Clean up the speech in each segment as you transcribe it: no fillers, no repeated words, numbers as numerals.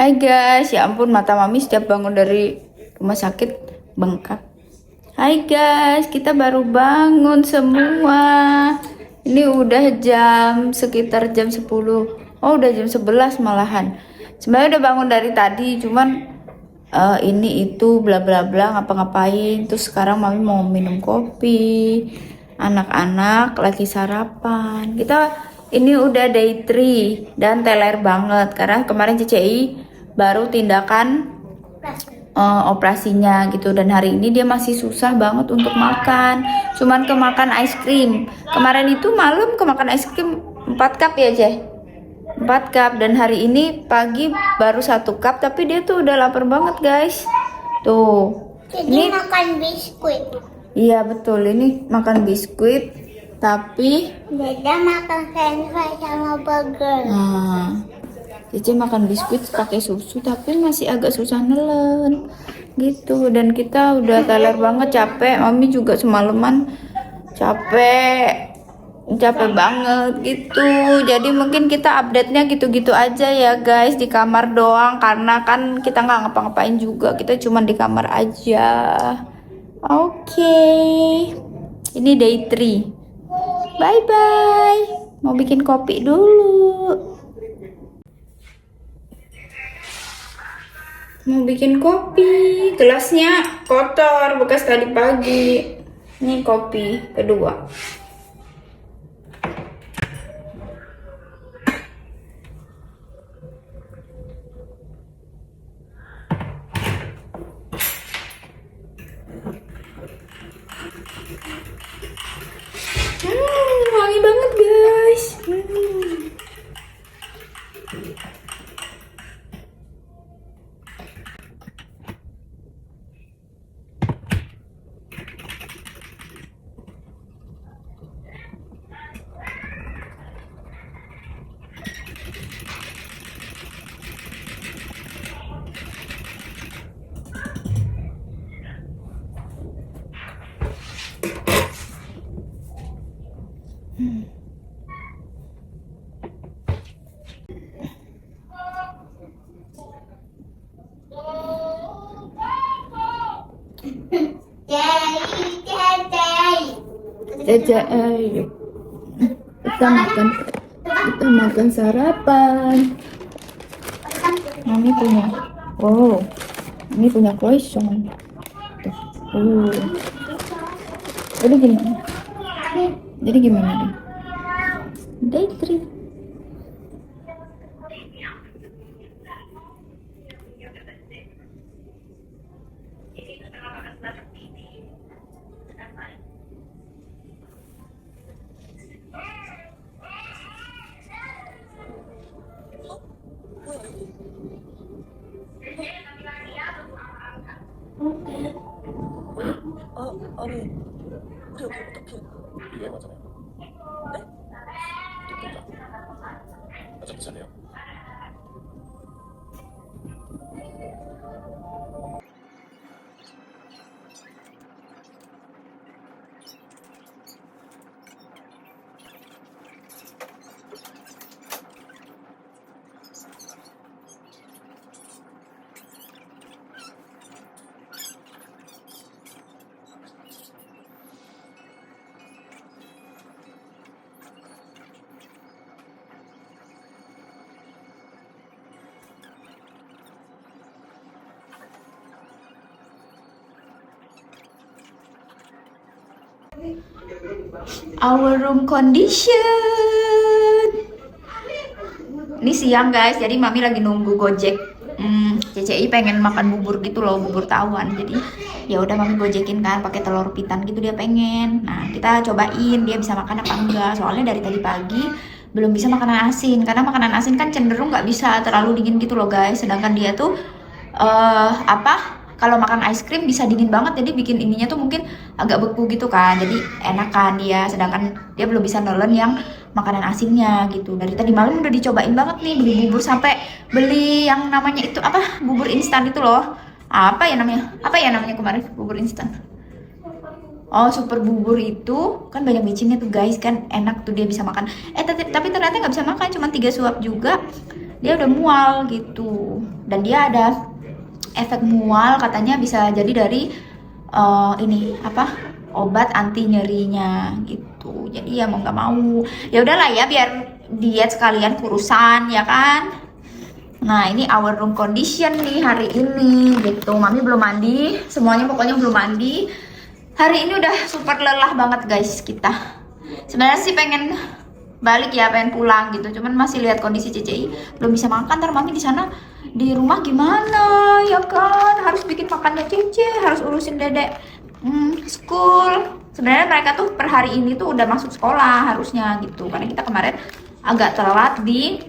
Hai guys, ya ampun mata mami setiap bangun dari rumah sakit bengkak. Hai guys, kita baru bangun semua. Ini udah sekitar jam 10. Oh, udah jam 11 malahan. Sebenarnya udah bangun dari tadi, cuman ini itu bla bla bla ngapa-ngapain. Terus sekarang mami mau minum kopi. Anak-anak lagi sarapan. Ini udah day 3 dan teler banget karena kemarin CCI baru tindakan operasinya gitu, dan hari ini dia masih susah banget untuk makan, cuman kemakan es krim. Kemarin itu malam kemakan es krim 4 cup ya Ceh, 4 cup, dan hari ini pagi baru 1 cup, tapi dia tuh udah lapar banget guys. Tuh Jadi makan biskuit. iya betul, ini makan biskuit tapi Dada makan french fries sama burger. nah, Cici makan biskuit pakai susu tapi masih agak susah nelen gitu, dan kita udah teler banget, capek. Mami juga semalaman capek banget gitu. Jadi mungkin kita update-nya gitu-gitu aja ya guys, di kamar doang karena kan kita nggak ngapa-ngapain juga, kita cuma di kamar aja. Oke. Ini day 3. Bye bye. Mau bikin kopi dulu. Mau bikin kopi, gelasnya kotor bekas tadi pagi. Ini kopi kedua. Wangi banget guys. Jaja, ayo kita makan sarapan. Mami punya, oh, ini punya croissant. Tuh. Jadi gimana? Jadi gimana nih? Day 3. 아니, 우리 여기 어떻게 유행하잖아요. 네? 예쁜가? 아, 잠시만요. Our room condition. Ini siang guys, jadi mami lagi nunggu Gojek. CCI pengen makan bubur gitu loh, bubur tawon. Jadi ya udah mami gojekin kan pakai telur pitan gitu, dia pengen. Nah, kita cobain dia bisa makan apa enggak. Soalnya dari tadi pagi belum bisa makanan asin, karena makanan asin kan cenderung nggak bisa, terlalu dingin gitu loh guys. Sedangkan dia tuh kalau makan es krim bisa dingin banget, jadi bikin ininya tuh mungkin agak beku gitu kan, jadi enak kan dia. Sedangkan dia belum bisa nelen yang makanan asinnya gitu. Dari tadi malam udah dicobain banget nih, beli bubur, sampai beli yang namanya itu apa, bubur instan itu loh, apa ya namanya kemarin, bubur instan. Oh, super bubur itu kan banyak micinnya tuh guys, kan enak tuh, dia bisa makan. Tapi ternyata nggak bisa makan, cuma 3 suap juga. dia udah mual gitu. Dan dia ada efek mual, katanya bisa jadi dari ini apa, obat anti nyerinya gitu. Jadi ya mau nggak mau, ya udahlah ya, biar diet sekalian kurusan ya kan. Nah ini our room condition nih hari ini gitu. Mami belum mandi, semuanya pokoknya belum mandi. Hari ini udah super lelah banget guys kita. Sebenarnya sih pengen balik ya, pengen pulang gitu. Cuman masih lihat kondisi CCI belum bisa makan. Ntar Mami di sana di rumah gimana ya kan? Harus bikin makannya Cece, harus urusin dedek school. Sebenarnya mereka tuh per hari ini tuh udah masuk sekolah harusnya gitu. Karena kita kemarin agak telat di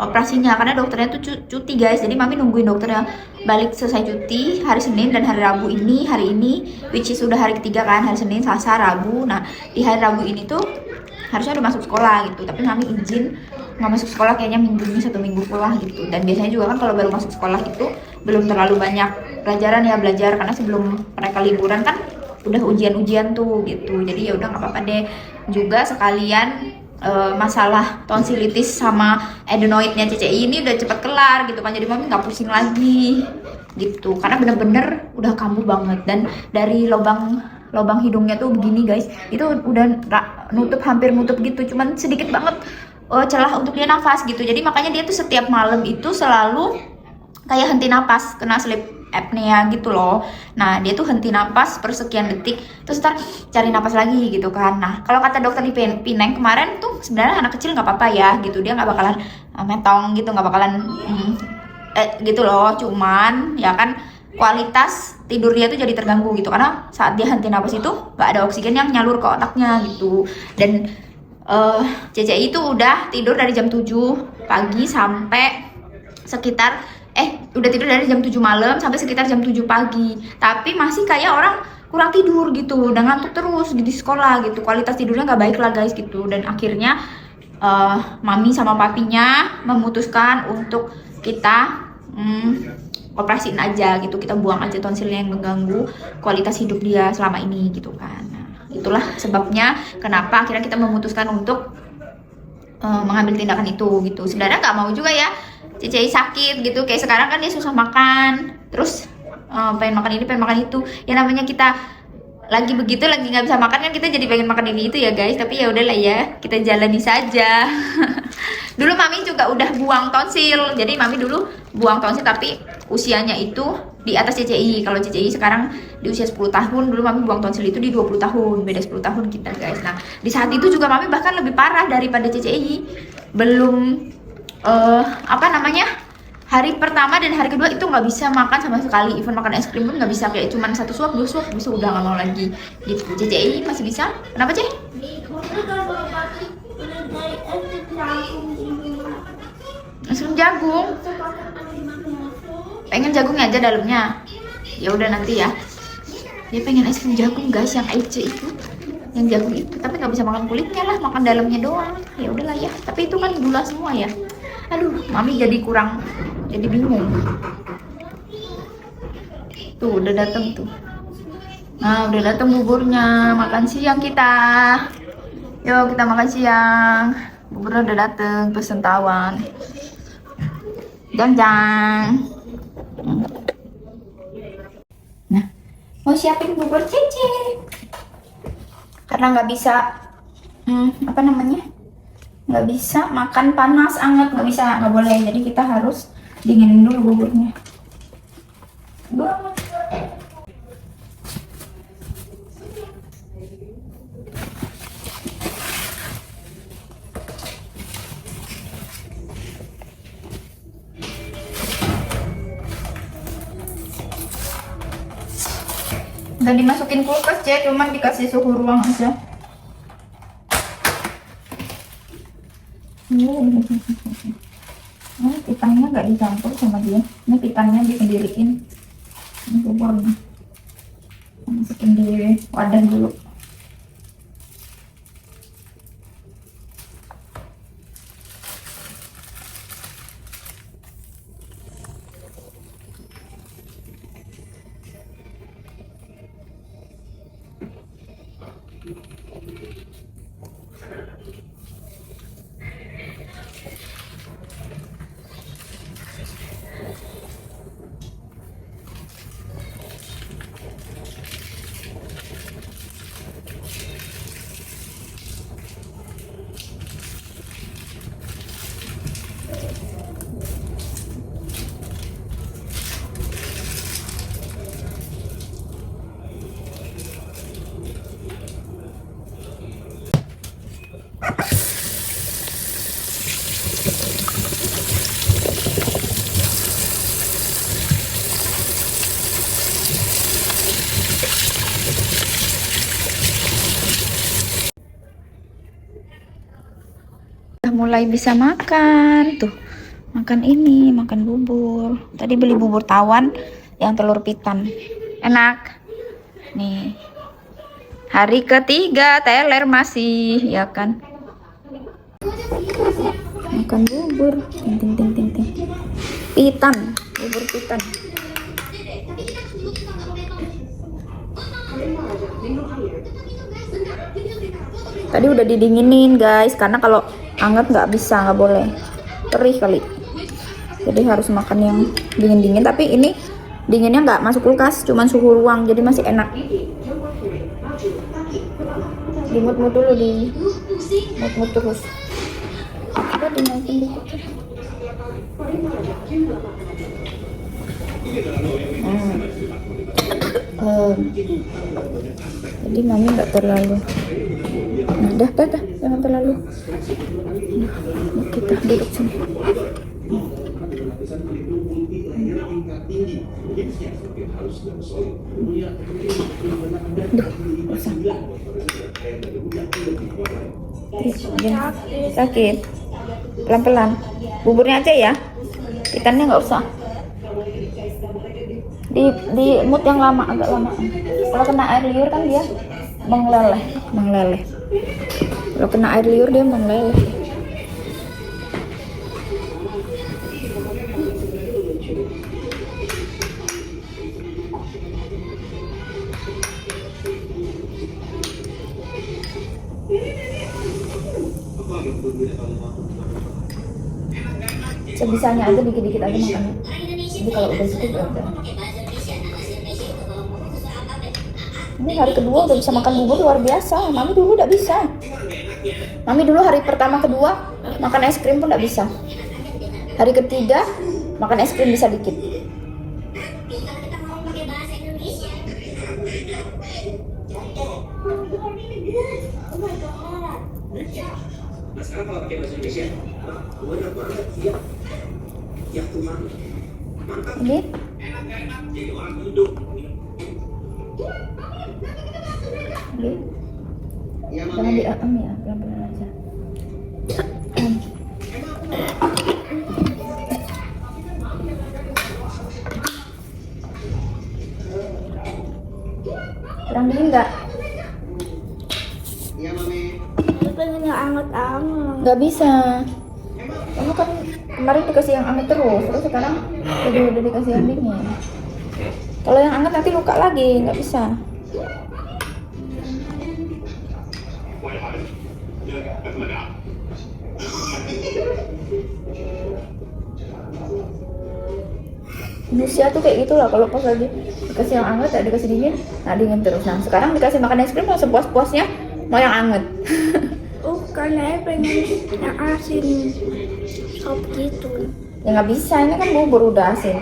operasinya karena dokternya tuh cuti guys. Jadi Mami nungguin dokternya balik selesai cuti hari Senin dan hari Rabu ini, hari ini which is udah hari ketiga kan, hari Senin, Selasa, Rabu. Nah di hari Rabu ini tuh harusnya udah masuk sekolah gitu, tapi Mami izin nggak masuk sekolah kayaknya minggu ini, 1 minggu pulang gitu. Dan biasanya juga kan kalau baru masuk sekolah itu belum terlalu banyak pelajaran ya, belajar karena sebelum mereka liburan kan udah ujian-ujian tuh gitu. Jadi ya udah nggak apa-apa deh, juga sekalian masalah tonsilitis sama adenoidnya CCI ini udah cepet kelar gitu kan. Jadi Mami nggak pusing lagi gitu, karena bener-bener udah kambuh banget. Dan dari lubang hidungnya tuh begini guys, itu udah nutup, hampir nutup gitu, cuman sedikit banget celah untuk dia nafas gitu. Jadi makanya dia tuh setiap malam itu selalu kayak henti napas, kena sleep apnea gitu loh. Nah dia tuh henti napas per sekian detik, terus ntar cari napas lagi gitu kan. Nah kalau kata dokter di Pineng kemarin tuh sebenarnya anak kecil nggak apa-apa ya gitu, dia nggak bakalan metong gitu, nggak bakalan gitu loh. Cuman ya kan kualitas tidur dia tuh jadi terganggu gitu, karena saat dia henti napas itu nggak ada oksigen yang nyalur ke otaknya gitu. Dan CCI itu udah tidur dari jam 7 pagi sampai sekitar udah tidur dari jam 7 malam sampai sekitar jam 7 pagi, tapi masih kayak orang kurang tidur gitu, udah ngantuk terus di sekolah gitu. Kualitas tidurnya nggak baik lah guys gitu. Dan akhirnya Mami sama papinya memutuskan untuk kita operasiin aja gitu, kita buang aja tonsilnya yang mengganggu kualitas hidup dia selama ini gitu kan. Nah, itulah sebabnya kenapa akhirnya kita memutuskan untuk mengambil tindakan itu gitu. Sebenarnya nggak mau juga ya CCI sakit gitu, kayak sekarang kan dia susah makan, terus pengen makan ini, pengen makan itu. Ya namanya kita lagi begitu, lagi nggak bisa makan kan, kita jadi pengen makan ini itu ya guys. Tapi ya udahlah ya, kita jalani saja. Dulu Mami juga udah buang tonsil. Jadi Mami dulu buang tonsil tapi usianya itu di atas CCI. Kalau CCI sekarang di usia 10 tahun, dulu Mami buang tonsil itu di 20 tahun. Beda 10 tahun kita guys. Nah di saat itu juga Mami bahkan lebih parah daripada CCI. Belum hari pertama dan hari kedua itu nggak bisa makan sama sekali. Even makan es krim pun nggak bisa, kayak cuman 1 suap 2 suap bisa udah nggak mau lagi gitu. CCI masih bisa. Kenapa Ceh? Es krim jagung. Pengen jagungnya aja dalamnya. Ya udah nanti ya. Dia pengen es krim jagung guys, yang Ece itu, yang jagung itu. Tapi nggak bisa makan kulitnya lah, makan dalamnya doang. Ya udahlah ya. Tapi itu kan gula semua ya. Aduh, Mami jadi bingung. Tuh udah dateng tuh. Nah udah dateng buburnya, makan siang kita. Yuk kita makan siang. Buburnya udah dateng, pesen tawon. Jang. Nah, mau siapin bubur Cece. Karena nggak bisa, nggak bisa makan panas anget, nggak boleh. Jadi kita harus dinginin dulu buburnya. Udah dimasukin kulkas ya, cuman dikasih suhu ruang aja. Ini pitahnya nggak dicampur sama dia. Ini pitahnya disendiriin. Ini buburnya. Masukin di wadah dulu. mulai bisa makan. Tuh, makan ini, makan bubur. Tadi beli bubur tawon yang telur pitan. Enak. Nih. Hari ketiga teler masih, ya kan? Makan bubur. Ting ting ting ting ting. Pitan, bubur pitan. Tadi udah didinginin guys, karena kalau anget nggak bisa, nggak boleh, perih kali. Jadi harus makan yang dingin-dingin. Tapi ini dinginnya nggak masuk kulkas, cuman suhu ruang, jadi masih enak. Dimut-mut dulu, di mut-mut terus. Coba dinaikin dikit. Jadi mami nggak terlalu. Nah, dah, jangan terlalu. Nah, kita duduk sini. Duh, usah. Sakit. Pelan-pelan. Buburnya aja ya. Ikannya nggak usah. Di mood yang lama, agak lama. Kalau kena air liur kan dia mengeleleh. Kalau kena air liur dia mengeleleh. Sebisanya aja, dikit-dikit aja makannya. Jadi kalau udah cukup ya udah. Ini hari kedua udah bisa makan bubur, luar biasa. Mami dulu udah bisa. Mami dulu hari pertama kedua makan es krim pun udah bisa. Hari ketiga makan es krim bisa dikit. Ini jangan diam ya, pelan-pelan aja. Kurang dingin nggak? Aku pengen yang anget-anget. Nggak bisa. Kamu kan kemarin dikasih yang anget terus sekarang udah dikasih yang dingin. Kalau yang anget nanti luka lagi, nggak bisa. Manusia tuh kayak gitulah, kalau pas lagi dikasih yang anget, tak dikasih dingin, nah dingin terus. Nah sekarang dikasih makan es krim langsung puas-puasnya mau yang anget. Karena pengen yang asin, sop gitu. Ya nggak bisa, ini kan bubur udah asin.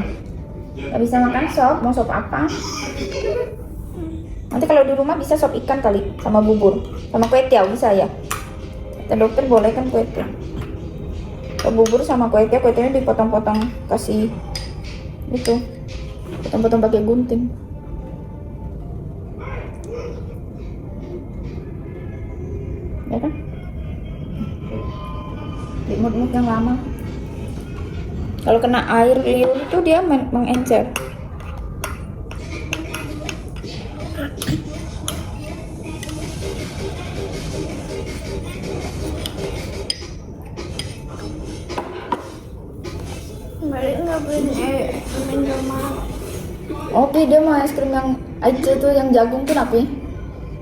Nggak bisa makan sop, mau sop apa? Nanti kalau di rumah bisa sop ikan kali, sama bubur, sama kue tiaw bisa ya. Kata dokter boleh kan kue tiaw. Kalau bubur sama kue tiawnya dipotong-potong, kasih itu, potong-potong pakai gunting. Ya kan? Di mood-mood yang lama. Kalau kena air liur itu dia mengencer. Balik nggak beli minuman. Oke, dia mau es krim yang aja tuh, yang jagung tuh tapi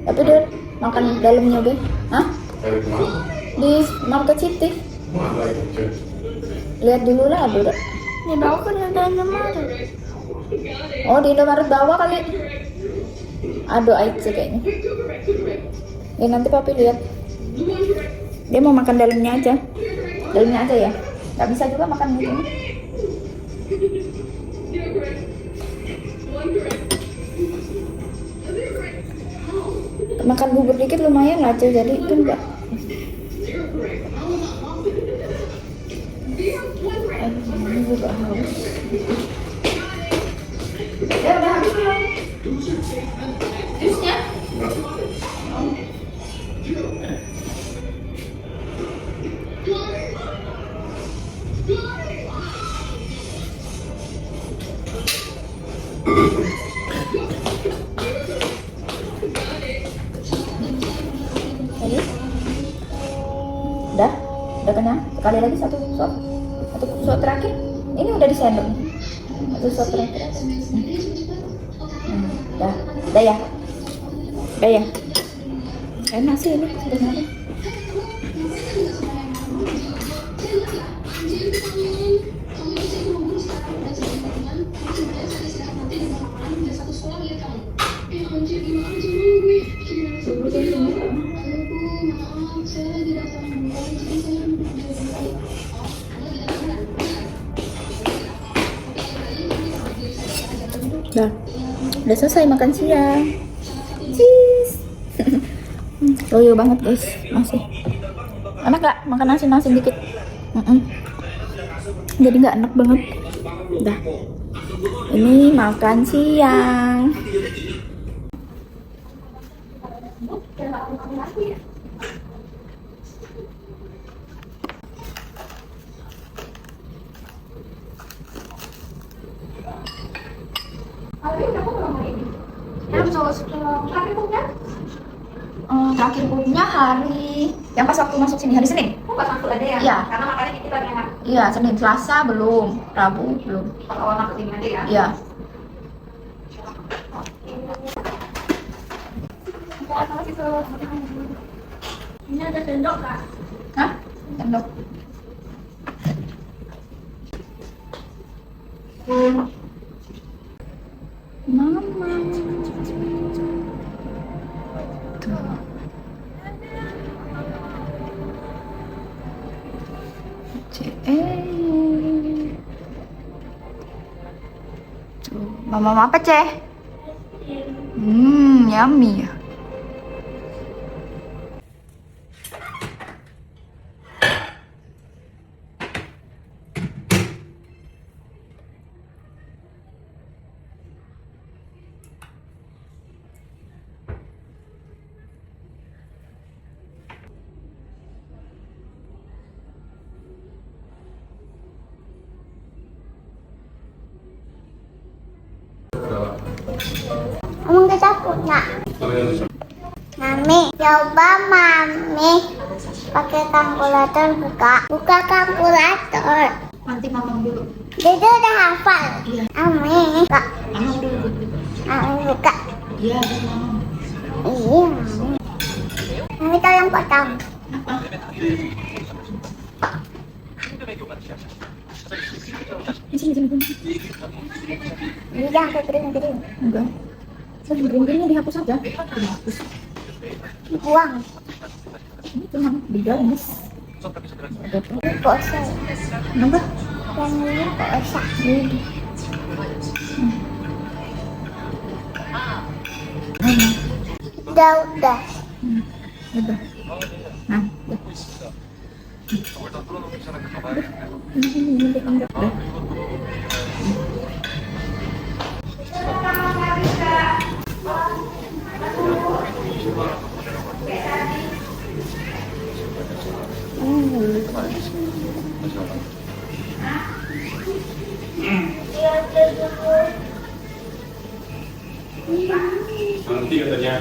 dia makan dalamnya deh. Hah? Di Market City. Lihat dulu lah, ada. Di bawah kan ada Indomaret. Oh, di Indomaret bawah kali. Ada aja kayaknya. Ya nanti papi lihat. Dia mau makan dalamnya aja. Dalamnya aja ya. Gak bisa juga makan gitu. Makan bubur dikit lumayan lah cuy, jadi kan enggak. Ini juga haus. Ya udah habis belum? Jusnya? sekali lagi satu shot terakhir. Ini udah di sendok. Satu shot terakhir. Dah ya. Enak sih ini sebenarnya. Udah selesai makan siang. Cheese. Loyo banget guys, masih. Enak gak makan nasi dikit? Jadi nggak enak banget. Udah. Ini makan siang. Terakhir punya hari yang pas waktu masuk sini hari Senin. Pas masuk ada ya? Iya. Karena makannya dikit lagi enak. Iya, Senin, Selasa belum, Rabu belum. Pas awal masuk sini aja ya? Iya. Ini ada sendok kak? Hah? Sendok. Mama. Tuh. Tuh, mama apa, Ceh? Yummy ya. Emang kita punya. Mami, coba Mami pakai kalkulator buka kalkulator. Nanti mama dulu. Dede udah hafal. Iya. Mami, buka. Mama dulu. Mami buka. Iya, mama. Iya, Mami. Mami tolong potong. Ini jangan ke kering-kering. Enggak. Kering-keringnya dihapus aja. Dihapus. Buang. Ini cuma digamis. Kok usah? Kenapa? Yang ini kok usah? Udah. Udah. Nah, udah. Udah. Nanti katanya.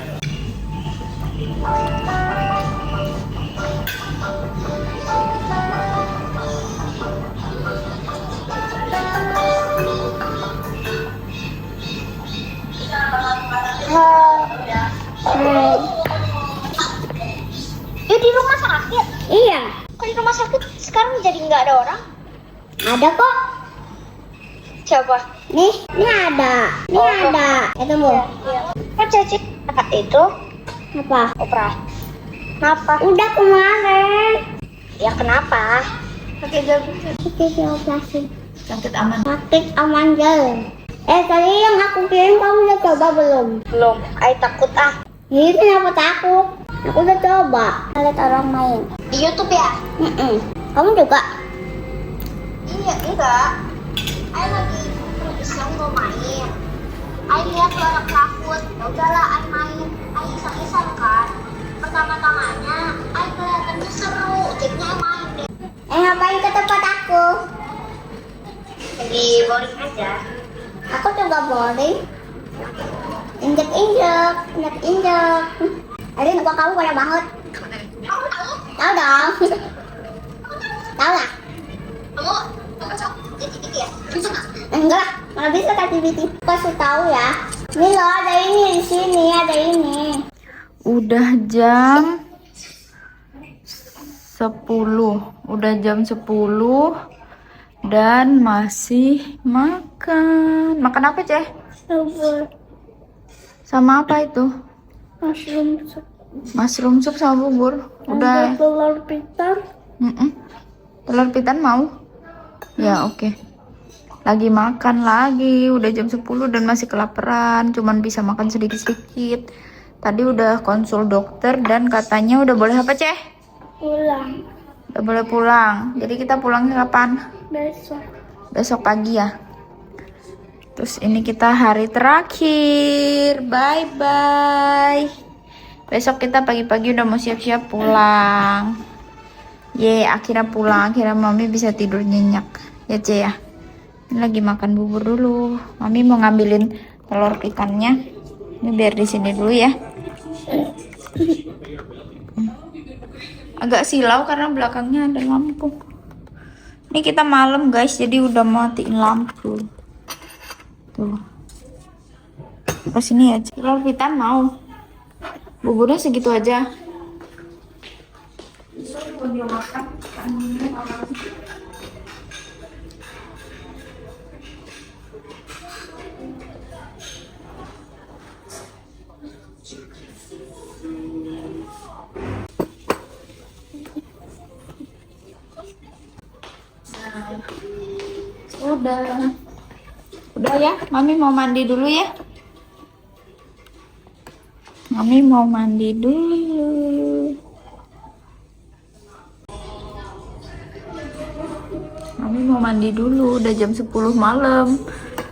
Ya di rumah sakit? Iya. Kok di rumah sakit sekarang jadi nggak ada orang? Ada kok. Coba. Nih ada. Ada. Itu Bu. Kok Cici angkat itu? Apa? Operasi. Kenapa? Udah kemarin. Ya kenapa? Pakai operasi. Sakit aman. Sakit aman jalan. Tadi yang aku kirim kamu udah coba belum? Belum. Ay takut ah. Ini kenapa takut? Aku udah coba. Lihat orang main. Di YouTube ya? Kamu juga? Iya, enggak. Ay lagi iseng mau main. Ay lihat orang takut. Ya udahlah, Ay main. Ay iseng-iseng kan. Pertama-tamanya, Ay kelihatannya seru. Jadinya Ay main deh. Ngapain ke tempat aku? Lagi boring aja. Aku juga boring. Injek. Aduh, muka kamu banyak banget. Kamu tahu? Tahu dong. Tahu lah. Kamu baca ChatGPT ya? Bisa nggak? Enggak lah, nggak bisa ChatGPT. Kasih tahu ya. Ini loh, ada ini di sini, ada ini. Udah jam 10. Udah jam 10 dan masih makan. Makan apa, Ceh? Bubur. Sama apa itu? Mushroom soup. Mushroom soup sama bubur. Udah. Telur pitan. Telur pitan mau? Ya, oke. Lagi makan lagi. Udah jam 10 dan masih kelaparan. Cuman bisa makan sedikit-sedikit. Tadi udah konsul dokter dan katanya udah boleh apa, Ceh? Pulang. Udah boleh pulang. Jadi kita pulangnya kapan? Besok. Besok pagi ya. Terus ini kita hari terakhir. Bye-bye. Besok kita pagi-pagi udah mau siap-siap pulang. Akhirnya pulang. Akhirnya Mami bisa tidur nyenyak. Ya, Ce ya. Ini lagi makan bubur dulu. Mami mau ngambilin telur ikannya. Ini biar di sini dulu ya. Agak silau karena belakangnya ada lampu. Ini kita malam guys, jadi udah matiin lampu. Tuh. Ke sini ya. Telur pitan mau. Buburnya segitu aja. Udah ya, Mami mau mandi dulu ya. Mami mau mandi dulu. Mami mau mandi dulu, udah jam 10 malam.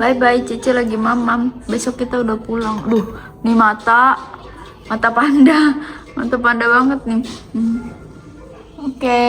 Bye bye, Cece lagi mamam. Besok kita udah pulang. Duh, nih mata panda. Mata panda banget nih. Oke.